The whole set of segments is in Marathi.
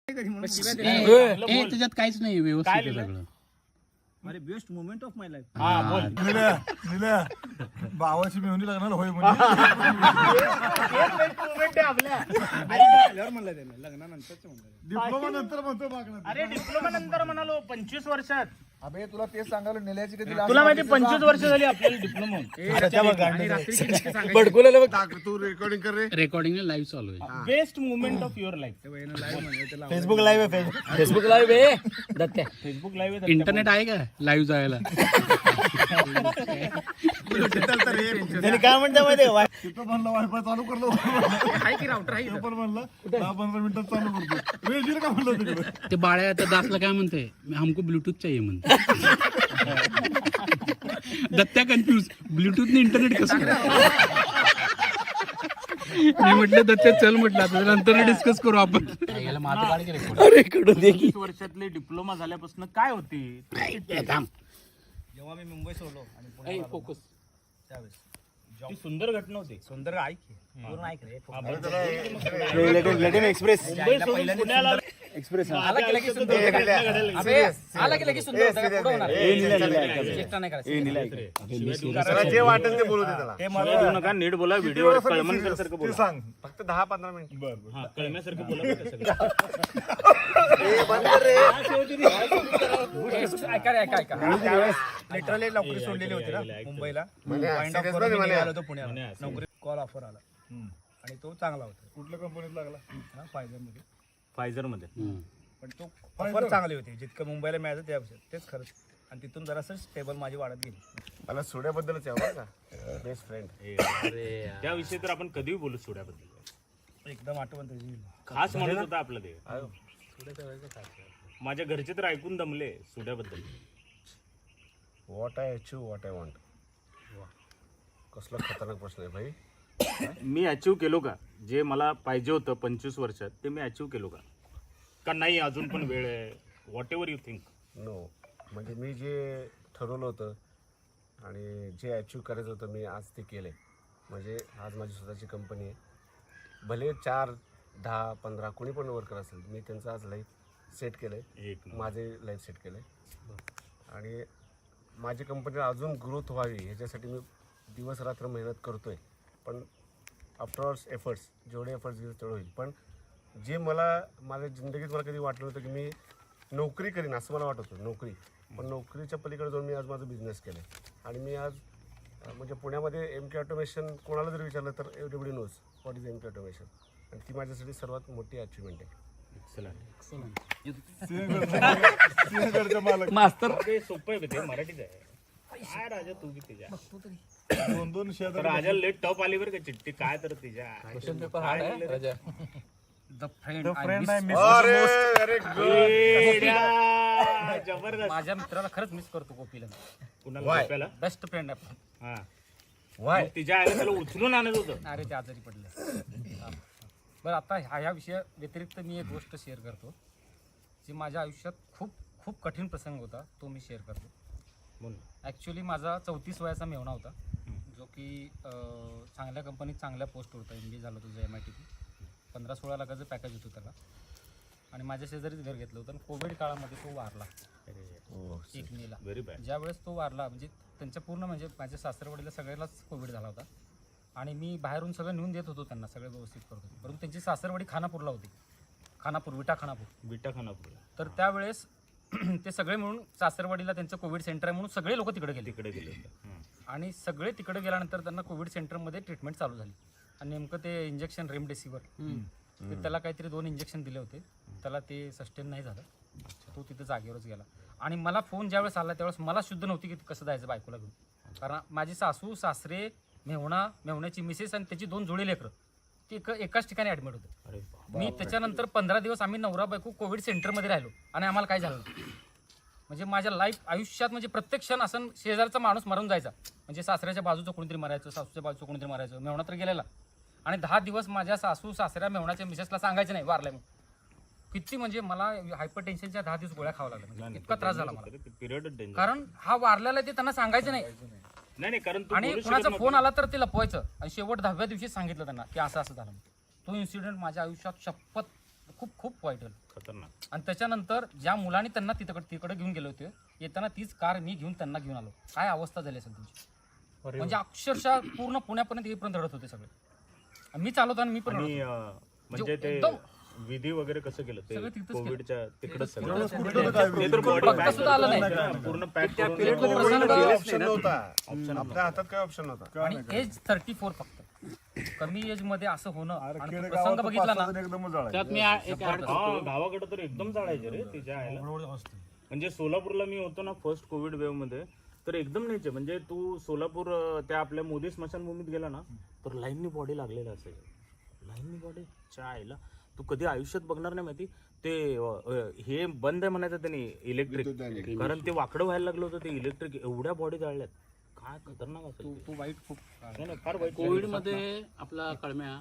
त्याच्यात काहीच नाही, व्यवस्थित आहे सगळं. अरे best moment of my life. भावाची मेहंदी लग्नाला होय म्हणजे म्हणलं त्याने लग्नानंतरच म्हणलं. डिप्लोमा नंतर म्हणतो मागणं. अरे डिप्लोमा नंतर म्हणालो 25 वर्षात. अबे तुला तेच सांगायला नेल्याची कधी तुला माहिती 25 वर्ष झाली आपल्याला डिप्लोमा. तू रेकॉर्डिंग कर रे. रेकॉर्डिंग लाईव्ह चालू आहे. Best movement of your life. Facebook live आहे. फेसबुक लाईव्ह आहे दत्त्या. फेसबुक लाईव्ह इंटरनेट आहे का लाईव्ह जायला? त्याने काय म्हणता माहिती तिथं म्हणलं वायफाय चालू करलो पण म्हणलं 10-15 मिनिटात चालू करतो. वेळ का म्हणलं तिकडे. ते बाळ्या त्या दासला काय म्हणते, हमको ब्लूटूथ चाहिए म्हणते. दत्त्या कन्फ्यूज, ब्लूटूथ ने इंटरनेट कसं काय? मी म्हटलं दत्त्या चल म्हटलं, आता नंतर डिस्कस करू आपण. अरे कडून दे की. 25 वर्षातले डिप्लोमा झाल्यापासून काय होते? जेव्हा मी मुंबई सोडलो आणि पुण्याला आलो, फोकस. त्यावेळेस ती सुंदर घटना होती. सुंदर ऐक पूर्ण ऐक रे. एक्सप्रेस मुंबई सोडून पुण्याला एक्सप्रेस आला की लगेच सुंदर घटना घडली. आला की लगेच सुंदर होता का? पुढं होणार. चेष्टा नाही करायची. जे वाटेल ते बोलू दे त्याला. ते मला मला देऊ नका, नीट बोला. व्हिडिओवर कळमनकर सारखं ते बोला. सांग फक्त 10-15 मिनिट. हा, कळण्यासारखं बोला बरं का सगळं. ऐका लिटरली नोकरी सोडलेली होती ना मुंबईला. Wind up करून मी निघालो होतो पुण्याला. नोकरी कॉल ऑफर आला आणि तो चांगला होता. कुठल्या कंपनीत लागला? फायझर मध्ये. फायझर मध्ये. पण तो ऑफर चांगली होती, जितकं मुंबईला मिळायचं त्यापेक्षा तेच खरंच. आणि तिथून जरासं स्टेबल माझी वाढत गेली. मला सोड्याबद्दलच आहे का बेस्ट फ्रेंड. त्याविषयी तर आपण कधीही बोलू सोड्याबद्दल. एकदम आठवण त्याची. खास म्हणत होता आपलं ते. माझ्या घरचे तर ऐकून दमले सोड्याबद्दल. What I achieve what I want. कसला खतरनाक प्रश्न आहे भाई. मी अचीव केलो का जे मला पाहिजे होतं 25 वर्षात, ते मी अचीव केलो का नाही अजून पण वेळ आहे? Whatever you think. No म्हणजे मी जे ठरवलं होतं आणि जे अचीव करायचं होतं मी आज ते केलं आहे. म्हणजे आज माझी स्वतःची कंपनी आहे. भले 4-10-15 कोणी पण वर्कर असेल, मी त्यांचं आज लाईफ सेट केलं आहे. माझे लाईफ सेट केलं आहे आणि माझी कंपनीला अजून ग्रोथ व्हावी ह्याच्यासाठी मी दिवस रात्र मेहनत करतो आहे. पण आफ्टर एफर्ट्स जेवढे एफर्ट्स घेईल तेवढं होईल. पण जे मला माझ्या जिंदगीत मला कधी वाटलं नव्हतं की मी नोकरी करीन असं मला वाटत होतं. नोकरी पण नोकरीच्या पलीकडे जाऊन मी आज माझा बिझनेस केला आहे. आणि मी आज म्हणजे पुण्यामध्ये MK ऑटोमेशन कोणाला जरी विचारलं तर everybody knows what is MK automation. आणि ती माझ्यासाठी सर्वात मोठी अचिव्हमेंट आहे. मास्तर ते सोपं आहे ते, मराठीच आहे. काय राजा तू की तिच्या 2-2 शेअर राजा लेट टॉप आली बरं का चिठ्ठी. काय तर तिच्या क्वेश्चन पेपर हार्ड आहे राजा. द फ्रेंड जबरदस्त. माझ्या मित्राला खरंच मिस करतो कोपीला. कुणाला झोपायला? बेस्ट फ्रेंड आहे. हा. मग तिच्या आईला त्याला उचलून आणत होतं. अरे ते आजारी पडले. बरं आता ह्या विषया व्यतिरिक्त मी एक गोष्ट शेअर करतो जी माझ्या आयुष्यात खूप खूप कठीण प्रसंग होता, तो मी शेअर करतो. ॲक्च्युली माझा 34 वयाचा मेवणा होता, जो की चांगल्या कंपनीत चांगल्या पोस्टवर होता. MBA झालं होतं MIT. 15-16 लाखाचं पॅकेज होतं त्याला. आणि माझ्या शेजारीच घर घेतलं होतं. आणि कोविड काळामध्ये तो वारला 1 मेला. Very bad. ज्यावेळेस तो वारला म्हणजे त्यांच्या पूर्ण म्हणजे माझ्या सासरवडीला सगळ्यालाच कोविड झाला होता. आणि मी बाहेरून सगळं नेऊन देत होतो त्यांना, सगळं व्यवस्थित करत होतो. परंतु त्यांची सासरवाडी खानापूरला होती. विटा खानापूर. तर त्यावेळेस ते सगळे म्हणून सासरवाडीला त्यांचं कोविड सेंटर आहे म्हणून सगळे लोक तिकडे गेले. आणि सगळे तिकडे गेल्यानंतर त्यांना कोविड सेंटरमध्ये ट्रीटमेंट चालू झाली. आणि नेमकं ते इंजेक्शन रेमडेसिवीर त्याला काहीतरी 2 इंजेक्शन दिले होते. त्याला ते सस्टेन नाही झालं. तो तिथे जागेवरच गेला. आणि मला फोन ज्यावेळेस आला त्यावेळेस मला शुद्ध नव्हती की कसं जायचं बायकोला घेऊन. कारण माझी सासू सासरे मेवण्याची मिसेस आणि त्याची 2 जोडी लेकरं ती एकाच ठिकाणी ॲडमिट होते. मी त्याच्यानंतर 15 दिवस आम्ही नवरा बायको कोविड सेंटरमध्ये राहिलो आणि आम्हाला काय झालं. म्हणजे माझ्या आयुष्यात म्हणजे प्रत्येक क्षण असं शेजारचा माणूस मरून जायचा. म्हणजे सासऱ्याच्या बाजूचं कोणीतरी मरायचं, सासूच्या बाजूचं कोणीतरी मरायचं. मेवणा तर गेलेला. आणि 10 दिवस माझ्या सासू सासऱ्या मेवणाच्या मिसेसला सांगायचं नाही वारलाय म्हणून. किती म्हणजे मला हायपर टेन्शनच्या 10 दिवस गोळ्या खावा लागल्या. इतका त्रास झाला मला. कारण हा वारलेला ते त्यांना सांगायचं नाही. कारण आणि कुणाचा फोन आला तर ते लपवायचं. आणि शेवट 10व्या दिवशी सांगितलं त्यांना की असं झालं. तो इन्सिडेंट माझ्या आयुष्यात शपथ खूप खूप वाईट झालं. खतरनाक. आणि त्याच्यानंतर ज्या मुलांनी त्यांना तिकडे घेऊन गेले होते, येताना तीच कार मी घेऊन त्यांना घेऊन आलो. काय अवस्था झाली असेल त्यांची, म्हणजे अक्षरशः पूर्ण पुण्यापर्यंत येईपर्यंत रडत होते सगळे. आणि मी चालवताना मी पण रडत आणि होतो. म्हणजे ते एकदम विधी वगैरे कसं केलं ते सगळं तिथंच कोविडच्या तिकडच फक्त सुद्धा आलं नाही. पूर्ण पॅक करून ऑप्शन नव्हता, आपल्या हातात काय ऑप्शन नव्हता. आणि एज 34 फक्त. कमी एज मध्ये असं होणं आणि तो प्रसंग बघितला ना, त्यात मी एक ऍड हा, गावाकडे तर एकदम जाळायचे रे तिच्या आईला. म्हणजे सोलापूरला मी होतो ना फर्स्ट कोविड वेव्ह मध्ये, तर एकदम न्यायचे. म्हणजे तू सोलापूर त्या आपल्या मोदी स्मशानभूमीत गेला ना, तर लाईननी बॉडी लागलेला असायचं. लाईननी बॉडी च्या आईला तू कधी आयुष्यात बघणार नाही माहिती. ते हे बंद आहे म्हणायचं त्यांनी इलेक्ट्रिक, कारण ते वाकडं व्हायला लागलं होतं ते इलेक्ट्रिक. एवढ्या बॉडी जाळल्यात, काय खतरनाक असेल. तू वाईट खूप नाही, नाही, फार वाईट. कोविडमध्ये आपला कळम्या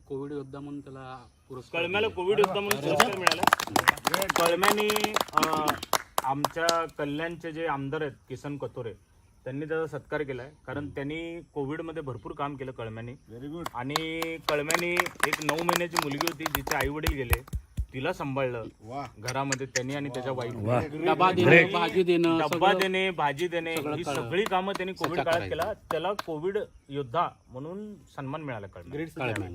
कोविड योद्धा म्हणून त्याला पुरस्कार कळम्याला कोविड योद्धा म्हणून पुरस्कार मिळाला. कळम्याने आमच्या कल्याणचे जे आमदार आहेत किसन कथोरे, त्यांनी त्याचा सत्कार केलाय. कारण त्यांनी कोविडमध्ये भरपूर काम केलं कळम्याने. आणि कळम्याने एक 9 महिन्याची मुलगी होती जिचे आई वडील गेले, तिला सांभाळलं घरामध्ये त्यांनी आणि त्याच्या वाईफ. डबा देणे, भाजी देणं, डब्बा देणे, भाजी देणे, ही सगळी कामं त्यांनी कोविड काळात केला. त्याला कोविड योद्धा म्हणून सन्मान मिळाला कळम्याला.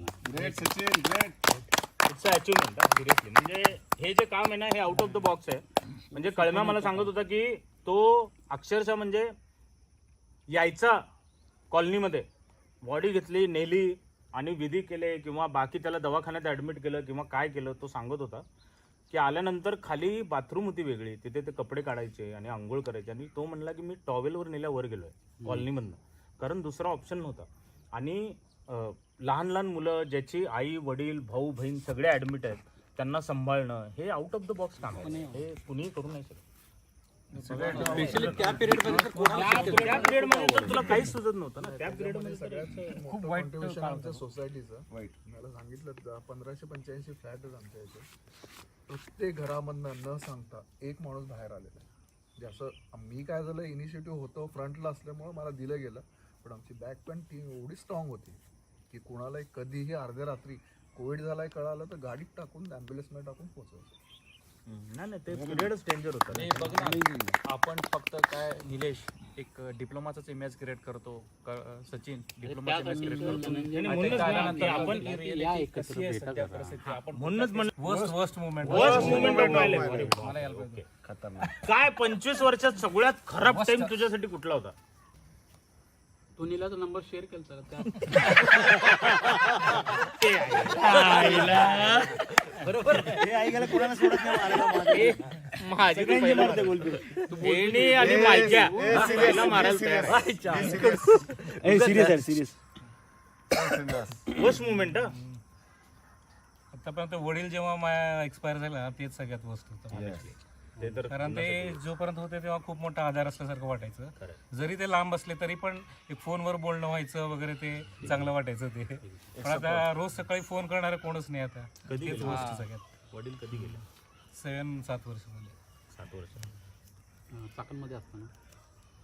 It's achievement seriously. म्हणजे हे जे काम आहे ना, हे आउट ऑफ द बॉक्स आहे. म्हणजे कळम्या मला सांगत होता की तो अक्षरशः म्हणजे यायचा कॉलनीमध्ये, बॉडी घेतली, नेली आणि विधी केले किंवा बाकी त्याला दवाखान्यात ऍडमिट केलं किंवा काय केलं. तो सांगत होता की आल्यानंतर खाली बाथरूम होती वेगळी, तिथे ते कपडे काढायचे आणि आंघोळ करायचे. आणि तो म्हणला की मी टॉवेलवर नेल्यावर गेलोय कॉलनीमधनं, कारण दुसरा ऑप्शन नव्हता. आणि लहान लहान मुलं ज्याची आई वडील भाऊ बहीण सगळे ऍडमिट आहेत, त्यांना सांभाळणं हे आउट ऑफ द बॉक्स काम आहे. हे कुणीही करू नाही शकत. स्पेशली त्या पिरियड मध्ये त्या पिरियड मध्ये तर तुला काहीच सुचत नव्हतं ना. त्या पिरियड मध्ये खूप वाईट आमच्या सोसायटीचं वाईट मला सांगितलं 1585 फ्लॅट आहेत आमच्या इथे. प्रत्येक घरामधनं न सांगता एक माणूस बाहेर आलेला आहे. म्हणजे असं मी काय झालं, इनिशिएटिव्ह होतं फ्रंटला असल्यामुळे मला दिलं गेलं. पण आमची बॅकपॅन टीम एवढी स्ट्रॉंग होती की कोणालाही कधीही अर्ध्या रात्री कोविड झालाय कळालं तर गाडीत टाकून ॲम्ब्युलन्समध्ये टाकून पोहोचायचं. नाही नाही, ते पिरियडच डेंजर होतं. नाही बघ ना, आपण फक्त काय निलेश एक डिप्लोमाचाच इमेज क्रिएट करतो, सचिन डिप्लोमाचा इमेज क्रिएट करतो. म्हणूनच वर्स्ट मुवमेंट काय 25 वर्षात सगळ्यात खराब टाइम तुझ्यासाठी कुठला होता? तू नीलाचा नंबर शेअर केला त्या बरोबर हे ऐकायला कोणाला सोडत नाही. माझी आणि मायक्या मारायला तयार आहे. Worst movement. आतापर्यंत वडील जेव्हा एक्सपायर झाले ना, तेच सगळ्यात वस्त होतं. ते तर कारण ते जोपर्यंत होते तेव्हा खूप मोठा आधार असल्यासारखं वाटायचं. जरी ते लांब असले तरी पण एक फोनवर बोलणं व्हायचं वगैरे, ते चांगलं वाटायचं ते. पण आता रोज सकाळी फोन करणारे कोणच नाही आता. कधी तेच गेले? गोष्ट सगळ्यात. वडील कधी गेले? 7 वर्ष झाले. 7 वर्ष. चाकणमध्ये असताना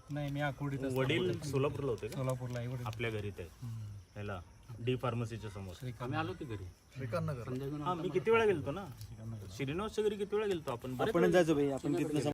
नाही, मी आकुर्डीत असतो. वडील सोलापूरला होते का? सोलापूरला आई वडील. आपल्या घरी ते ह्याला डी फार्मसीच्या समोर. आम्ही आलो होतो घरी श्रीकांत नगर. संध्याकाळी हा, मी किती वेळा गेलतो ना, श्रीनिवासच्या घरी किती वेळा गेलतो आपण. आपण जायचो भाई, आपण तिथनं